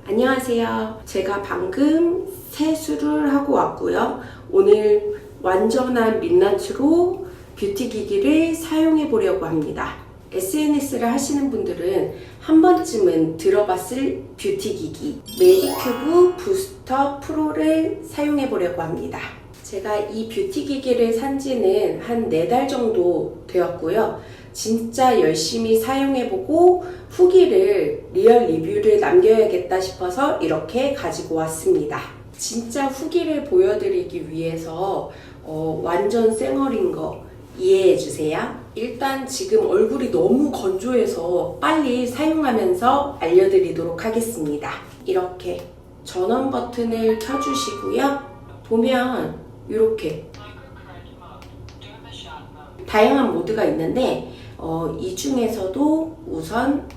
안녕하세요. 제가 방금 세수를 하고 왔고요. 오늘 완전한 민낯으로 뷰티 기기를 사용해 보려고 합니다. SNS를 하시는 분들은 한 번쯤은 들어봤을 뷰티 기기 메디큐브 부스터 프로를 사용해 보려고 합니다. 제가 이 뷰티 기기를 산 지는 한 4달 정도 되었고요. 진짜 열심히 사용해보고 후기를 리얼 리뷰를 남겨야겠다 싶어서 이렇게 가지고 왔습니다. 진짜 후기를 보여드리기 위해서 완전 쌩얼인 거 이해해주세요. 일단 지금 얼굴이 너무 건조해서 빨리 사용하면서 알려드리도록 하겠습니다. 이렇게 전원 버튼을 켜주시고요. 보면 이렇게 다양한 모드가 있는데 이 중에서도 우선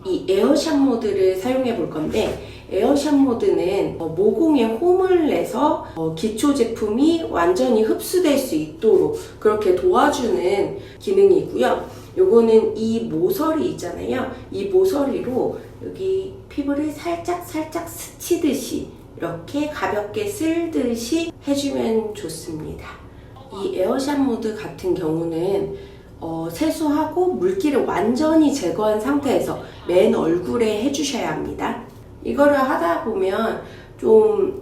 이 에어샷 모드를 사용해 볼 건데, 에어샷 모드는 모공에 홈을 내서 기초 제품이 완전히 흡수될 수 있도록 그렇게 도와주는 기능이고요. 요거는 이 모서리 있잖아요. 이 모서리로 여기 피부를 살짝 스치듯이 이렇게 가볍게 쓸듯이 해주면 좋습니다. 이 에어샷 모드 같은 경우는 세수하고 물기를 완전히 제거한 상태에서 맨 얼굴에 해주셔야 합니다. 이거를 하다 보면 좀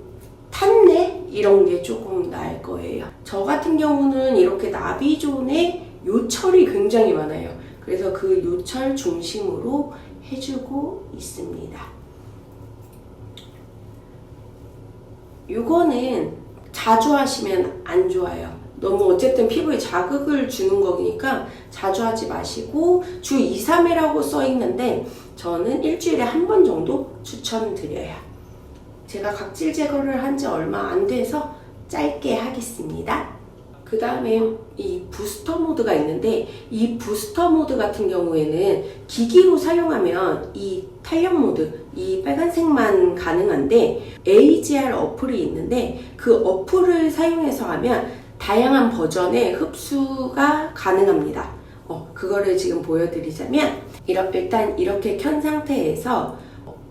탄내? 이런 게 조금 날 거예요. 저 같은 경우는 이렇게 나비존에 요철이 굉장히 많아요. 그래서 그 요철 중심으로 해주고 있습니다. 이거는 자주 하시면 안 좋아요. 너무 어쨌든 피부에 자극을 주는 거니까 자주 하지 마시고 주 2, 3회라고 써 있는데 저는 일주일에 한 번 정도 추천드려요. 제가 각질 제거를 한 지 얼마 안 돼서 짧게 하겠습니다. 그 다음에 이 부스터 모드가 있는데, 이 부스터 모드 같은 경우에는 기기로 사용하면 이 탄력 모드, 이 빨간색만 가능한데 AGR 어플이 있는데 그 어플을 사용해서 하면 다양한 버전의 흡수가 가능합니다. 그거를 지금 보여드리자면 일단 이렇게 켠 상태에서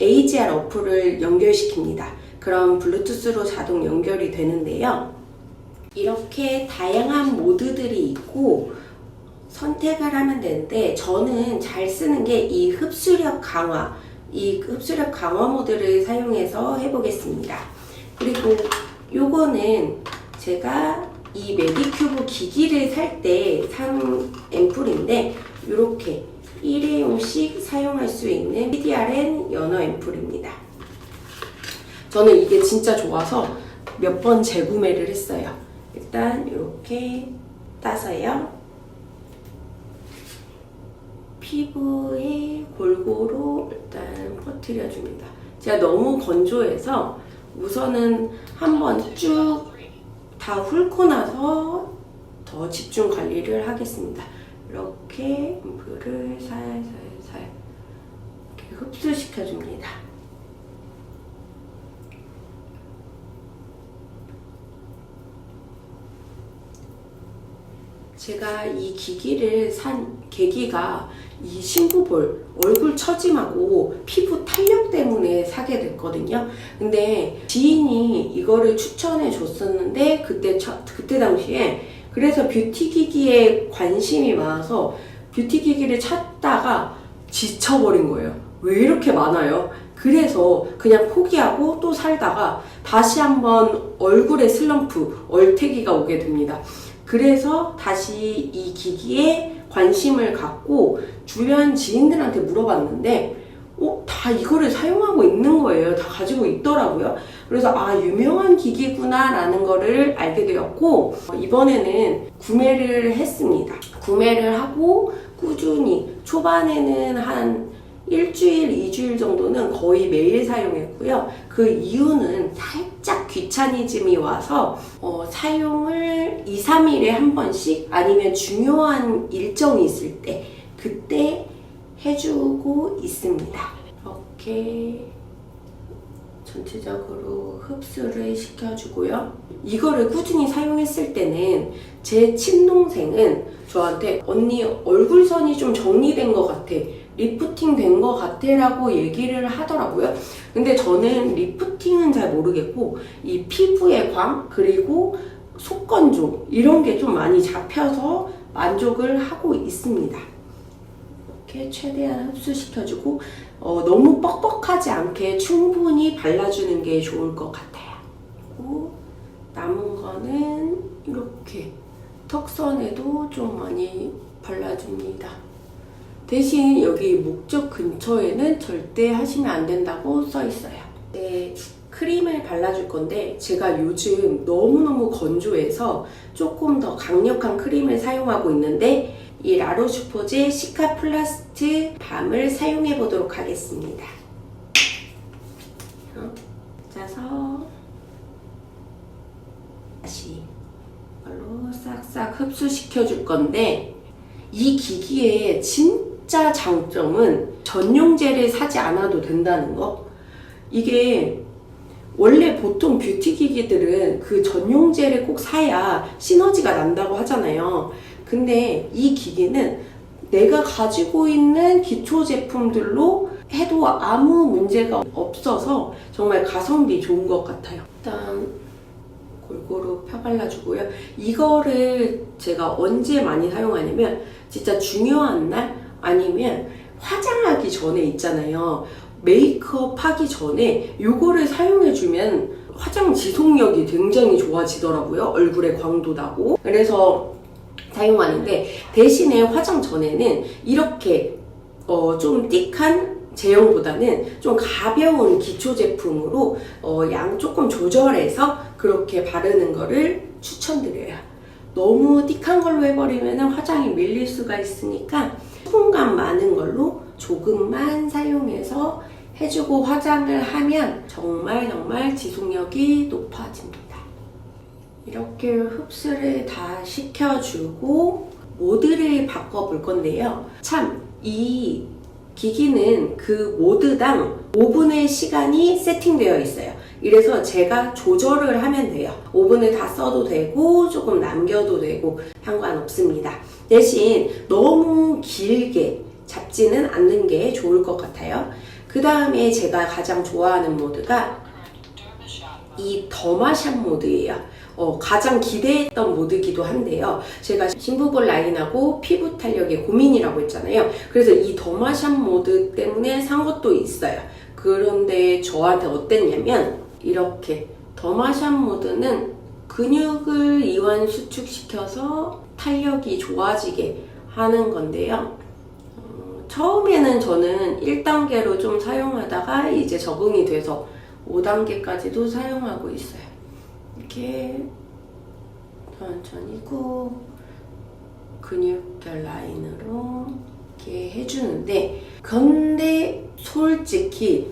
AGR 어플을 연결시킵니다. 그럼 블루투스로 자동 연결이 되는데요. 이렇게 다양한 모드들이 있고 선택을 하면 되는데, 저는 잘 쓰는 게 이 흡수력 강화, 이 흡수력 강화 모드를 사용해서 해보겠습니다. 그리고 요거는 제가 이 메디큐브 기기를 살 때 산 앰플인데, 이렇게 일회용씩 사용할 수 있는 PDRN 연어 앰플입니다. 저는 이게 진짜 좋아서 몇 번 재구매를 했어요. 일단 이렇게 따서요, 피부에 골고루 일단 퍼뜨려 줍니다. 제가 너무 건조해서 우선은 한번 쭉 다 훑고 나서 더 집중 관리를 하겠습니다. 이렇게 앰플을 살살살 이렇게 흡수시켜 줍니다. 제가 이 기기를 산 계기가 이 신부볼, 얼굴 처짐하고 피부 탄력 때문에 사게 됐거든요. 근데 지인이 이거를 추천해 줬었는데 그때 당시에 그래서 뷰티 기기에 관심이 많아서 뷰티 기기를 찾다가 지쳐버린 거예요. 왜 이렇게 많아요? 그래서 그냥 포기하고 또 살다가 다시 한번 얼굴에 슬럼프, 얼태기가 오게 됩니다. 그래서 다시 이 기기에 관심을 갖고 주변 지인들한테 물어봤는데 다 이거를 사용하고 있는 거예요. 다 가지고 있더라고요. 그래서 유명한 기기구나 라는 거를 알게 되었고, 이번에는 구매를 했습니다. 구매를 하고 꾸준히 초반에는 한 일주일, 2주일 정도는 거의 매일 사용했고요. 그 이유는 살짝 귀차니즘이 와서 사용을 2, 3일에 한 번씩, 아니면 중요한 일정이 있을 때 그때 해주고 있습니다. 이렇게 전체적으로 흡수를 시켜주고요. 이거를 꾸준히 사용했을 때는 제 친동생은 저한테 언니 얼굴선이 좀 정리된 것 같아, 리프팅 된 것 같아 라고 얘기를 하더라고요. 근데 저는 리프팅은 잘 모르겠고 이 피부의 광 그리고 속건조 이런 게 좀 많이 잡혀서 만족을 하고 있습니다. 이렇게 최대한 흡수시켜주고 너무 뻑뻑하지 않게 충분히 발라주는 게 좋을 것 같아요. 그리고 남은 거는 이렇게 턱선에도 좀 많이 발라줍니다. 대신 여기 목적 근처에는 절대 하시면 안 된다고 써 있어요. 네, 크림을 발라줄 건데 제가 요즘 너무너무 건조해서 조금 더 강력한 크림을 사용하고 있는데 이 라로슈포제 시카플라스트 밤을 사용해 보도록 하겠습니다. 짜서 다시 이걸로 싹싹 흡수시켜 줄 건데 이 기기의 진짜 장점은 전용젤을 사지 않아도 된다는 거. 이게 원래 보통 뷰티 기기들은 그 전용젤을 꼭 사야 시너지가 난다고 하잖아요. 근데 이 기기는 내가 가지고 있는 기초 제품들로 해도 아무 문제가 없어서 정말 가성비 좋은 것 같아요. 일단 골고루 펴발라주고요. 이거를 제가 언제 많이 사용하냐면 진짜 중요한 날 아니면 화장하기 전에 있잖아요. 메이크업 하기 전에 이거를 사용해주면 화장 지속력이 굉장히 좋아지더라고요. 얼굴에 광도 나고. 그래서 사용하는데 대신에 화장 전에는 이렇게 좀 띡한 제형보다는 좀 가벼운 기초 제품으로 양 조금 조절해서 그렇게 바르는 거를 추천드려요. 너무 띡한 걸로 해버리면 화장이 밀릴 수가 있으니까 수분감 많은 걸로 조금만 사용해서 해주고 화장을 하면 정말 지속력이 높아집니다. 이렇게 흡수를 다 시켜주고 모드를 바꿔볼 건데요. 참 이 기기는 그 모드당 5분의 시간이 세팅되어 있어요. 이래서 제가 조절을 하면 돼요. 5분을 다 써도 되고 조금 남겨도 되고 상관없습니다. 대신 너무 길게 잡지는 않는 게 좋을 것 같아요. 그 다음에 제가 가장 좋아하는 모드가 이 더마샵 모드예요. 가장 기대했던 모드기도 한데요. 제가 심부볼 라인하고 피부 탄력에 고민이라고 했잖아요. 그래서 이 더마샵 모드 때문에 산 것도 있어요. 그런데 저한테 어땠냐면 이렇게 더마샵 모드는 근육을 이완 수축시켜서 탄력이 좋아지게 하는 건데요. 처음에는 저는 1단계로 좀 사용하다가 이제 적응이 돼서 5단계까지도 사용하고 있어요. 이렇게 천천히 꾹 근육결 라인으로 이렇게 해주는데 근데 솔직히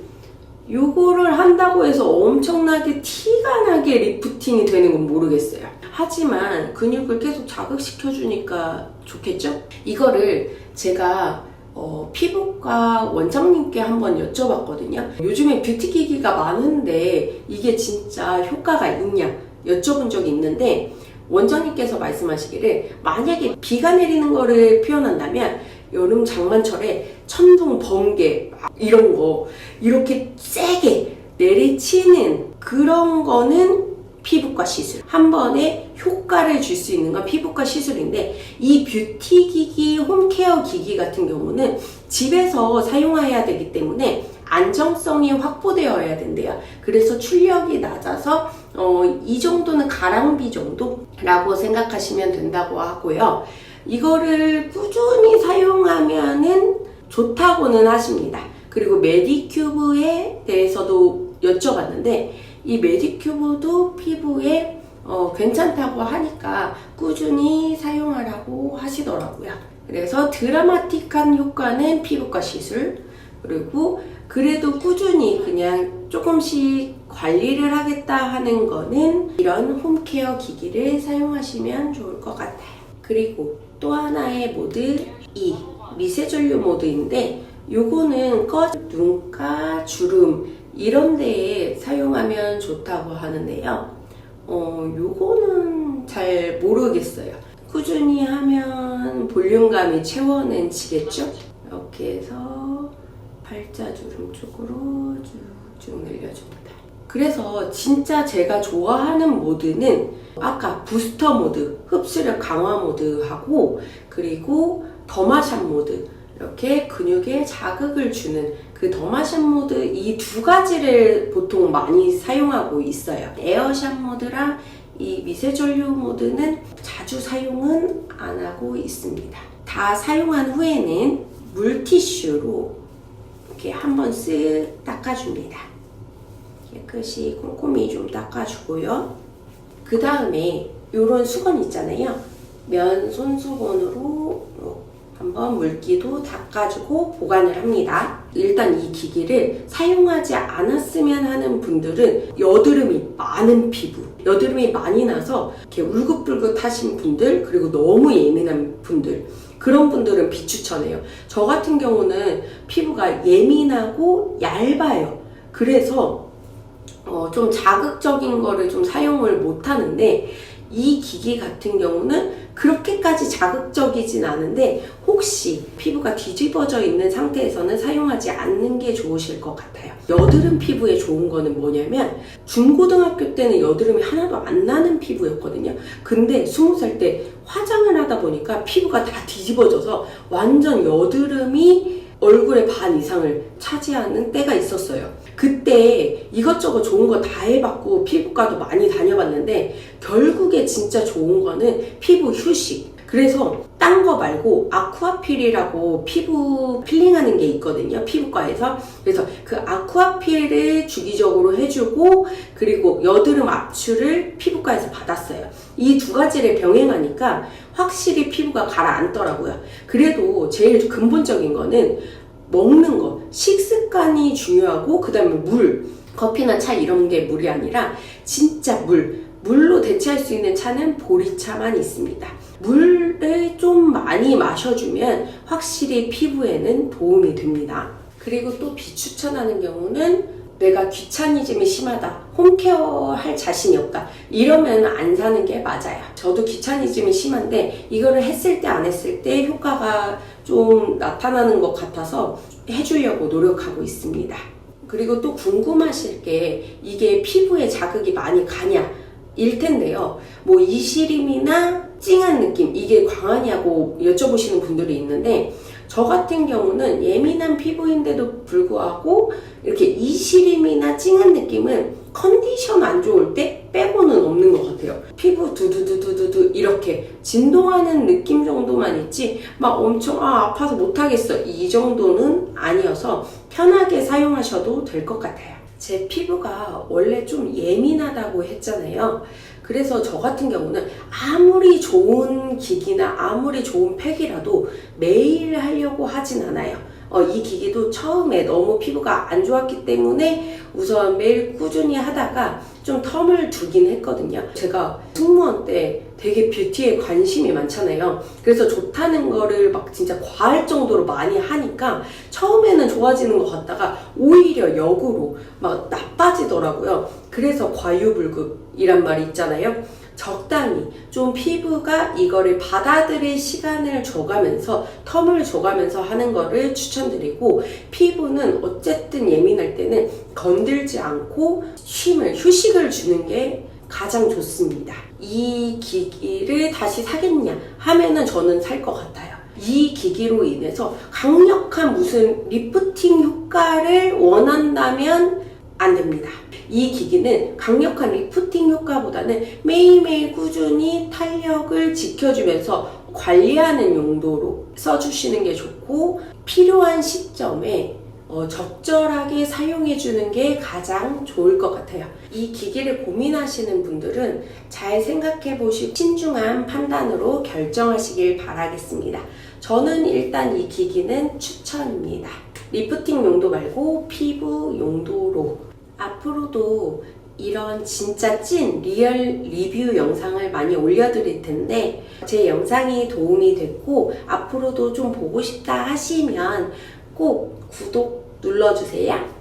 요거를 한다고 해서 엄청나게 티가 나게 리프팅이 되는 건 모르겠어요. 하지만 근육을 계속 자극시켜주니까 좋겠죠? 이거를 제가 피부과 원장님께 한번 여쭤봤거든요. 요즘에 뷰티 기기가 많은데 이게 진짜 효과가 있냐 여쭤본 적이 있는데 원장님께서 말씀하시기를 만약에 비가 내리는 거를 표현한다면 여름 장마철에 천둥, 번개 이런 거 이렇게 세게 내리치는 그런 거는 피부과 시술. 한 번에 효과를 줄 수 있는 건 피부과 시술인데 이 뷰티 기기, 홈케어 기기 같은 경우는 집에서 사용해야 되기 때문에 안정성이 확보되어야 된대요. 그래서 출력이 낮아서 이 정도는 가랑비 정도라고 생각하시면 된다고 하고요. 이거를 꾸준히 사용하면은 좋다고는 하십니다. 그리고 메디큐브에 대해서도 여쭤봤는데 이 메디큐브도 피부에 괜찮다고 하니까 꾸준히 사용하라고 하시더라고요. 그래서 드라마틱한 효과는 피부과 시술, 그리고 그래도 꾸준히 그냥 조금씩 관리를 하겠다 하는 거는 이런 홈케어 기기를 사용하시면 좋을 것 같아요. 그리고 또 하나의 모드, 이 미세전류 모드인데 요거는 눈가, 주름 이런 데에 사용하면 좋다고 하는데요. 요거는 잘 모르겠어요. 꾸준히 하면 볼륨감이 채워내지겠죠? 이렇게 해서 팔자주름 쪽으로 쭉쭉 늘려줍니다. 그래서 진짜 제가 좋아하는 모드는 아까 부스터 모드, 흡수력 강화 모드하고 그리고 더마샵 모드, 이렇게 근육에 자극을 주는 그 더마샵 모드, 이 두 가지를 보통 많이 사용하고 있어요. 에어샵 모드랑 이 미세전류 모드는 자주 사용은 안 하고 있습니다. 다 사용한 후에는 물티슈로 이렇게 한번 쓱 닦아줍니다. 깨끗이 꼼꼼히 좀 닦아주고요. 그 다음에 이런 수건 있잖아요. 면 손수건으로 한번 물기도 닦아주고 보관을 합니다. 일단 이 기기를 사용하지 않았으면 하는 분들은 여드름이 많은 피부, 여드름이 많이 나서 이렇게 울긋불긋 하신 분들, 그리고 너무 예민한 분들, 그런 분들은 비추천해요. 저 같은 경우는 피부가 예민하고 얇아요. 그래서 좀 자극적인 거를 좀 사용을 못 하는데, 이 기기 같은 경우는 그렇게까지 자극적이진 않은데 혹시 피부가 뒤집어져 있는 상태에서는 사용하지 않는 게 좋으실 것 같아요. 여드름 피부에 좋은 거는 뭐냐면, 중고등학교 때는 여드름이 하나도 안 나는 피부였거든요. 근데 20살 때 화장을 하다 보니까 피부가 다 뒤집어져서 완전 여드름이 얼굴의 반 이상을 차지하는 때가 있었어요. 그때 이것저것 좋은 거 다 해봤고 피부과도 많이 다녀봤는데 결국에 진짜 좋은 거는 피부 휴식. 그래서 딴 거 말고 아쿠아필이라고 피부 필링하는 게 있거든요, 피부과에서. 그래서 그 아쿠아필을 주기적으로 해주고, 그리고 여드름 압출을 피부과에서 받았어요. 이 두 가지를 병행하니까 확실히 피부가 가라앉더라고요. 그래도 제일 근본적인 거는 먹는 거, 식습관이 중요하고, 그 다음에 물, 커피나 차 이런 게 물이 아니라 진짜 물로 대체할 수 있는 차는 보리차만 있습니다. 물을 좀 많이 마셔주면 확실히 피부에는 도움이 됩니다. 그리고 또 비추천하는 경우는 내가 귀차니즘이 심하다, 홈케어 할 자신이 없다, 이러면 안 사는 게 맞아요. 저도 귀차니즘이 심한데 이거를 했을 때 안 했을 때 효과가 좀 나타나는 것 같아서 해주려고 노력하고 있습니다. 그리고 또 궁금하실 게 이게 피부에 자극이 많이 가냐 일 텐데요. 뭐 이시림이나 찡한 느낌, 이게 광하냐고 여쭤보시는 분들이 있는데, 저 같은 경우는 예민한 피부인데도 불구하고 이렇게 이시림이나 찡한 느낌은 컨디션 안 좋을 때 빼고는 없는 것 같아요. 피부 두두두두두두 이렇게 진동하는 느낌 정도만 있지 막 엄청 아파서 못하겠어 이 정도는 아니어서 편하게 사용하셔도 될 것 같아요. 제 피부가 원래 좀 예민하다고 했잖아요. 그래서 저 같은 경우는 아무리 좋은 기기나 아무리 좋은 팩이라도 매일 하려고 하진 않아요. 이 기기도 처음에 너무 피부가 안 좋았기 때문에 우선 매일 꾸준히 하다가 좀 텀을 두긴 했거든요. 제가 승무원 때 되게 뷰티에 관심이 많잖아요. 그래서 좋다는 거를 막 진짜 과할 정도로 많이 하니까 처음에는 좋아지는 것 같다가 오히려 역으로 막 나빠지더라고요. 그래서 과유불급이란 말이 있잖아요. 적당히 좀 피부가 이거를 받아들일 시간을 줘가면서 텀을 줘가면서 하는 거를 추천드리고, 피부는 어쨌든 예민할 때는 건들지 않고 휴식을 주는 게 가장 좋습니다. 이 기기를 다시 사겠냐 하면은 저는 살 것 같아요. 이 기기로 인해서 강력한 무슨 리프팅 효과를 원한다면 안 됩니다. 이 기기는 강력한 리프팅 효과보다는 매일매일 꾸준히 탄력을 지켜주면서 관리하는 용도로 써주시는 게 좋고, 필요한 시점에 적절하게 사용해주는 게 가장 좋을 것 같아요. 이 기기를 고민하시는 분들은 잘 생각해보시고 신중한 판단으로 결정하시길 바라겠습니다. 저는 일단 이 기기는 추천입니다. 리프팅 용도 말고 피부 용도로. 앞으로도 이런 진짜 찐 리얼 리뷰 영상을 많이 올려드릴 텐데, 제 영상이 도움이 됐고 앞으로도 좀 보고 싶다 하시면 꼭 구독 눌러주세요.